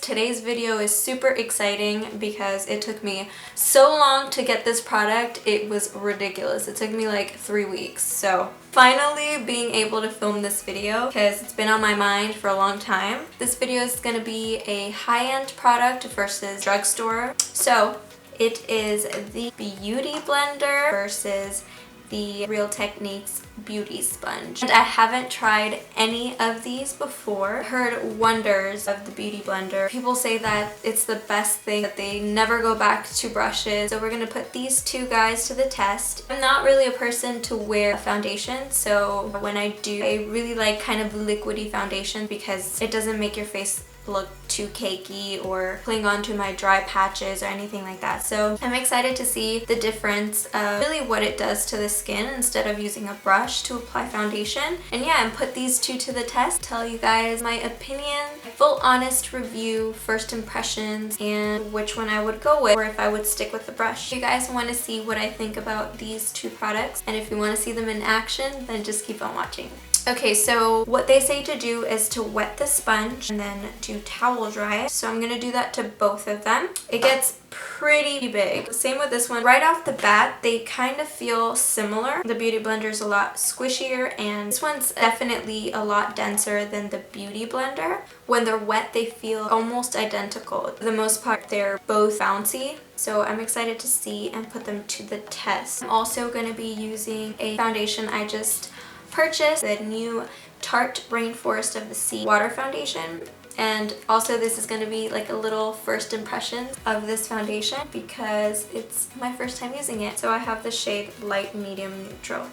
Today's video is super exciting because it took me so long to get this product. It was ridiculous. It took me like 3 weeks. So finally being able to film this video because it's been on my mind for a long time. This video is going to be a high-end product versus drugstore. So it is the Beauty Blender versus the Real Techniques Beauty Sponge. And I haven't tried any of these before. I heard wonders of the Beauty Blender. People say that it's the best thing, that they never go back to brushes. So we're gonna put these two guys to the test. I'm not really a person to wear a foundation, so when I do, I really like kind of liquidy foundation because it doesn't make your face look too cakey or cling onto my dry patches or anything like that. So I'm excited to see the difference of really what it does to the skin instead of using a brush to apply foundation. And yeah, and put these two to the test, tell you guys my opinion, full honest review, first impressions, and which one I would go with or if I would stick with the brush. If you guys want to see what I think about these two products and if you want to see them in action, then just keep on watching. Okay, so what they say to do is to wet the sponge and then to towel dry it. So I'm going to do that to both of them. It gets pretty big. Same with this one. Right off the bat, they kind of feel similar. The Beauty Blender is a lot squishier and this one's definitely a lot denser than the Beauty Blender. When they're wet, they feel almost identical. For the most part, they're both bouncy. So I'm excited to see and put them to the test. I'm also going to be using a foundation I just purchased, the new Tarte Rainforest of the Sea water foundation. And also this is going to be like a little first impression of this foundation because it's my first time using it. So I have the shade light, medium, neutral.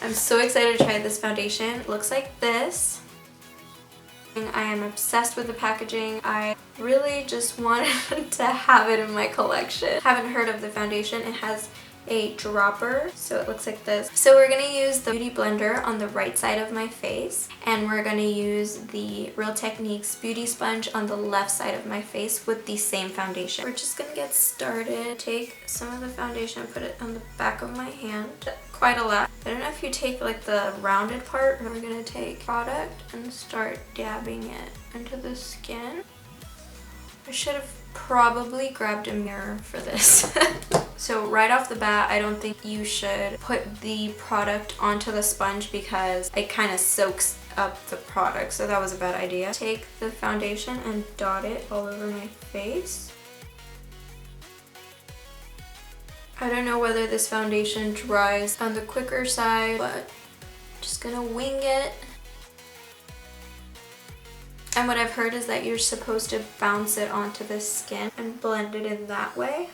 I'm so excited to try this foundation. It looks like this. I am obsessed with the packaging. I really just wanted to have it in my collection. Haven't heard of the foundation. It has a dropper, so it looks like this. So we're gonna use the Beauty Blender on the right side of my face, and we're gonna use the Real Techniques Beauty Sponge on the left side of my face with the same foundation. We're just gonna get started. Take some of the foundation and put it on the back of my hand. Quite a lot. I don't know if you take like the rounded part, or we're gonna take product and start dabbing it into the skin. I should have probably grabbed a mirror for this. So right off the bat, I don't think you should put the product onto the sponge because it kind of soaks up the product, so that was a bad idea. Take the foundation and dot it all over my face. I don't know whether this foundation dries on the quicker side, but I'm just gonna wing it. And what I've heard is that you're supposed to bounce it onto the skin and blend it in that way.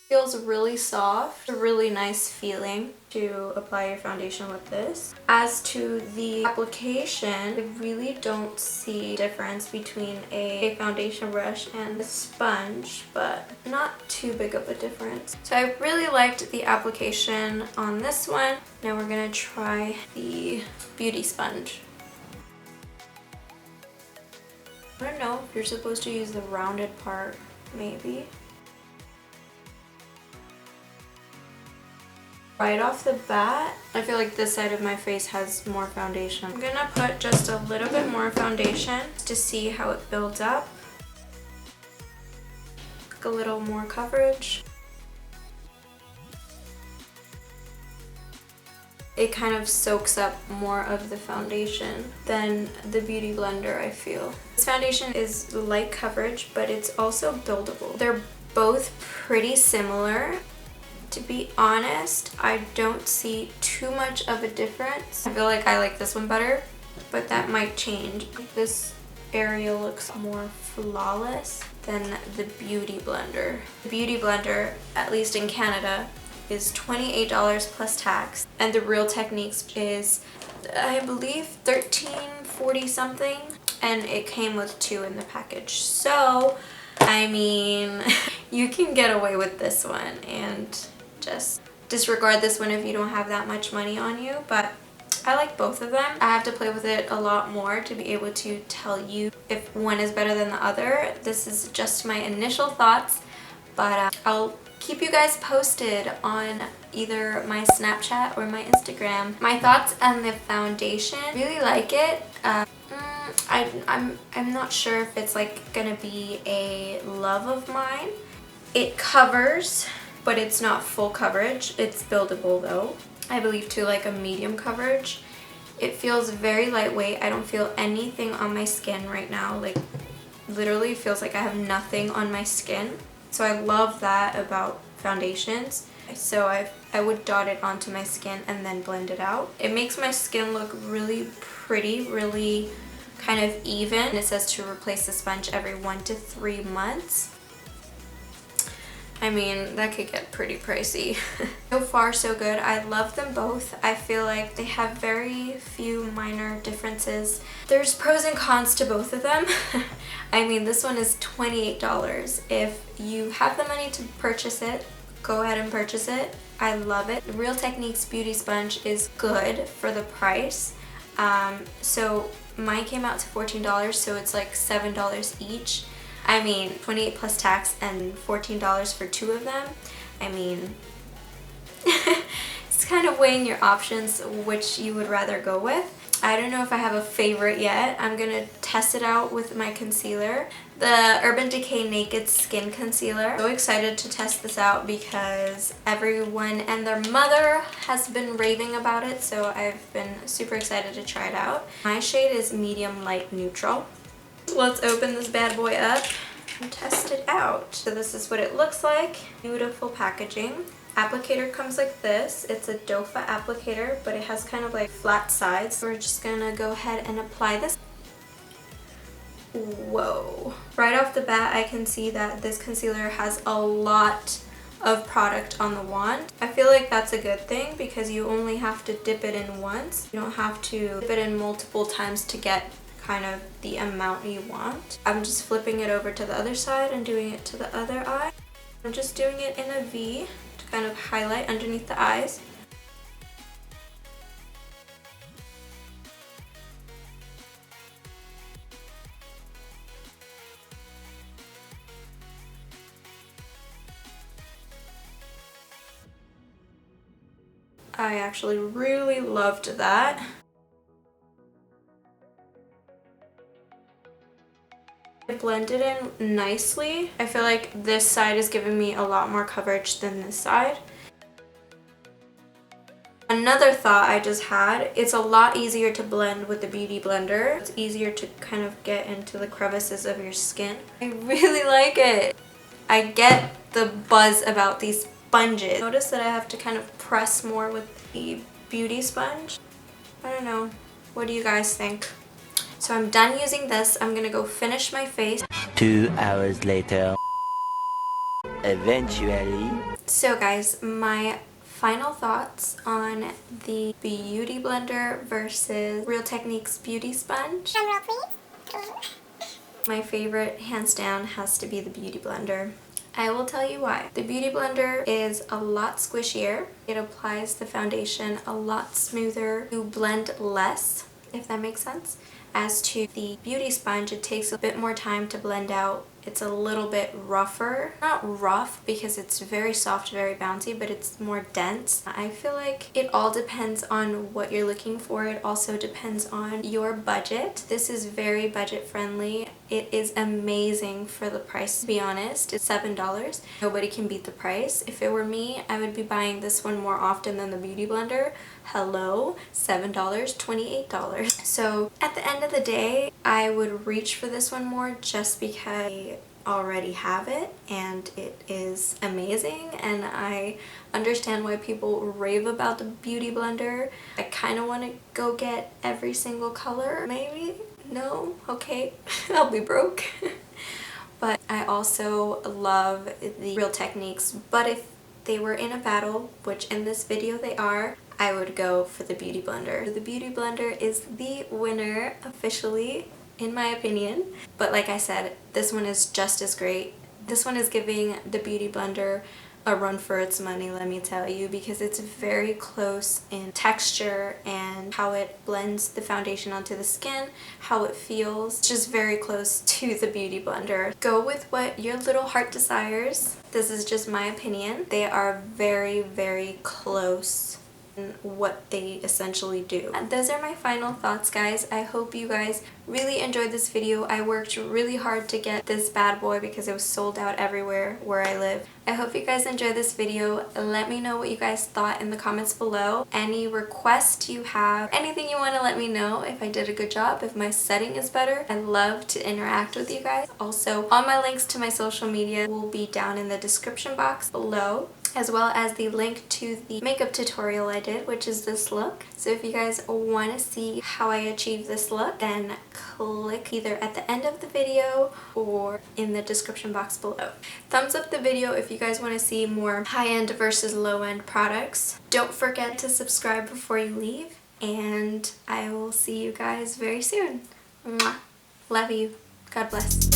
Feels really soft, a really nice feeling to apply your foundation with this. As to the application, I really don't see a difference between a foundation brush and a sponge, but not too big of a difference. So I really liked the application on this one. Now we're gonna try the beauty sponge. I don't know if you're supposed to use the rounded part, maybe. Right off the bat, I feel like this side of my face has more foundation. I'm gonna put just a little bit more foundation to see how it builds up. Like a little more coverage. It kind of soaks up more of the foundation than the Beauty Blender, I feel. This foundation is light coverage, but it's also buildable. They're both pretty similar. To be honest, I don't see too much of a difference. I feel like I like this one better, but that might change. This area looks more flawless than the Beauty Blender. The Beauty Blender, at least in Canada, is $28 plus tax, and the Real Techniques is, I believe, $13.40 something, and it came with 2 in the package. So, I mean, you can get away with this one and just disregard this one if you don't have that much money on you, but I like both of them. I have to play with it a lot more to be able to tell you if one is better than the other. This is just my initial thoughts, but I'll keep you guys posted on either my Snapchat or my Instagram. My thoughts on the foundation, really like it. I'm not sure if it's like gonna be a love of mine. It covers, but it's not full coverage. It's buildable though. I believe to like a medium coverage. It feels very lightweight. I don't feel anything on my skin right now. Like literally feels like I have nothing on my skin. So I love that about foundations. So I would dot it onto my skin and then blend it out. It makes my skin look really pretty, really kind of even. It says to replace the sponge every 1 to 3 months. I mean, that could get pretty pricey. So far, so good. I love them both. I feel like they have very few minor differences. There's pros and cons to both of them. I mean, this one is $28. If you have the money to purchase it, go ahead and purchase it. I love it. The Real Techniques Beauty Sponge is good for the price. So mine came out to $14, so it's like $7 each. I mean, $28 plus tax and $14 for 2 of them. I mean, it's kind of weighing your options, which you would rather go with. I don't know if I have a favorite yet. I'm gonna test it out with my concealer. The Urban Decay Naked Skin Concealer. I'm so excited to test this out because everyone and their mother has been raving about it, so I've been super excited to try it out. My shade is Medium Light Neutral. Let's open this bad boy up and test it out. So this is what it looks like. Beautiful packaging. Applicator comes like this. It's a dofa applicator, but it has kind of like flat sides. We're just gonna go ahead and apply this. Whoa. Right off the bat, I can see that this concealer has a lot of product on the wand. I feel like that's a good thing because you only have to dip it in once. You don't have to dip it in multiple times to get kind of the amount you want. I'm just flipping it over to the other side and doing it to the other eye. I'm just doing it in a V to kind of highlight underneath the eyes. I actually really loved that. It blended in nicely. I feel like this side is giving me a lot more coverage than this side. Another thought I just had, it's a lot easier to blend with the Beauty Blender. It's easier to kind of get into the crevices of your skin. I really like it. I get the buzz about these sponges. Notice that I have to kind of press more with the beauty sponge. I don't know. What do you guys think? So I'm done using this. I'm gonna go finish my face. 2 hours later. Eventually. So guys, my final thoughts on the Beauty Blender versus Real Techniques Beauty Sponge. Drum roll, please. My favorite, hands down, has to be the Beauty Blender. I will tell you why. The Beauty Blender is a lot squishier. It applies the foundation a lot smoother. You blend less, if that makes sense. As to the Beauty Sponge, it takes a bit more time to blend out. It's a little bit rougher. Not rough because it's very soft, very bouncy, but it's more dense. I feel like it all depends on what you're looking for. It also depends on your budget. This is very budget friendly. It is amazing for the price, to be honest. It's $7. Nobody can beat the price. If it were me, I would be buying this one more often than the Beauty Blender. Hello, $7, $28. So at the end of the day, I would reach for this one more just because I already have it and it is amazing, and I understand why people rave about the Beauty Blender. I kind of want to go get every single color. Maybe? No? Okay. I'll be broke. But I also love the Real Techniques, but if they were in a battle, which in this video they are, I would go for the Beauty Blender. The Beauty Blender is the winner officially, in my opinion. But like I said, this one is just as great. This one is giving the Beauty Blender a run for its money, let me tell you, because it's very close in texture and how it blends the foundation onto the skin, how it feels. It's just very close to the Beauty Blender. Go with what your little heart desires. This is just my opinion. They are very, very close what they essentially do. And those are my final thoughts, guys. I hope you guys really enjoyed this video. I worked really hard to get this bad boy because it was sold out everywhere where I live. I hope you guys enjoyed this video. Let me know what you guys thought in the comments below. Any requests you have, anything you want to let me know, if I did a good job, if my setting is better. I'd love to interact with you guys. Also, all my links to my social media will be down in the description box below, as well as the link to the makeup tutorial I did, which is this look. So if you guys want to see how I achieved this look, then click either at the end of the video or in the description box below. Thumbs up the video if you guys want to see more high-end versus low-end products. Don't forget to subscribe before you leave, and I will see you guys very soon. Mwah. Love you. God bless.